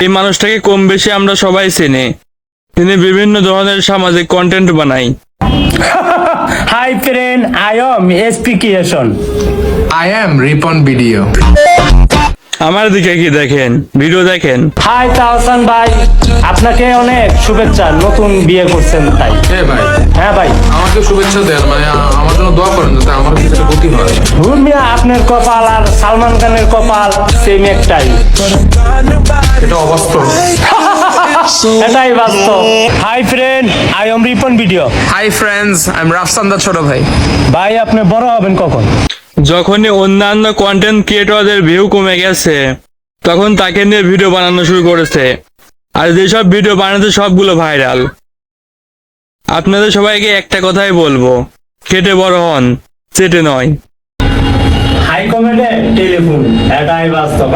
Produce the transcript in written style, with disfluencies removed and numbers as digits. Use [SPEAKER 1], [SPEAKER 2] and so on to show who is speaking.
[SPEAKER 1] এই মানুষটাকে কম বেশি আমরা সবাই চিনি। তিনি বিভিন্ন ধরনের সামাজিক কন্টেন্ট বানায়।
[SPEAKER 2] Hi friend, I am SP Creation.
[SPEAKER 3] I am Ripon Video.
[SPEAKER 1] আমার দিকে কি দেখেন, ভিডিও দেখেন।
[SPEAKER 2] হাই তাহসান ভাই, আপনাকে অনেক শুভেচ্ছা, নতুন বিয়ে করছেন তাই।
[SPEAKER 3] ভাই,
[SPEAKER 2] হ্যাঁ ভাই,
[SPEAKER 3] আমাকে শুভেচ্ছা দেন, মানে আমার জন্য দোয়া করেন যাতে আমার কিছু গতি হয়।
[SPEAKER 2] মিয়া আপনার কপাল আর সালমান খানের কপাল সেম একটাই।
[SPEAKER 3] এটা অবাস্তব।
[SPEAKER 2] এটাই বাস্তব। Hi friend, I am Ripon video.
[SPEAKER 3] Hi friends, I am Rafsan the Chhoto Bhai.
[SPEAKER 2] ভাই আপনি বড় হবেন কখন?
[SPEAKER 1] যখনই অন্যান্য কন্টেন্ট ক্রিয়েটরদের ভিউ কমে গেছে, তখন তাকে নিয়ে ভিডিও বানানো শুরু করেছে। আর যেসব ভিডিও বানাতে সবগুলো ভাইরাল। আপনাদের সবাইকে একটা কথাই বলবো, খেটে বড় হন, চেটে নয়।
[SPEAKER 2] হাই কমেন্টে টেলিফোন, এটাই বাস্তব।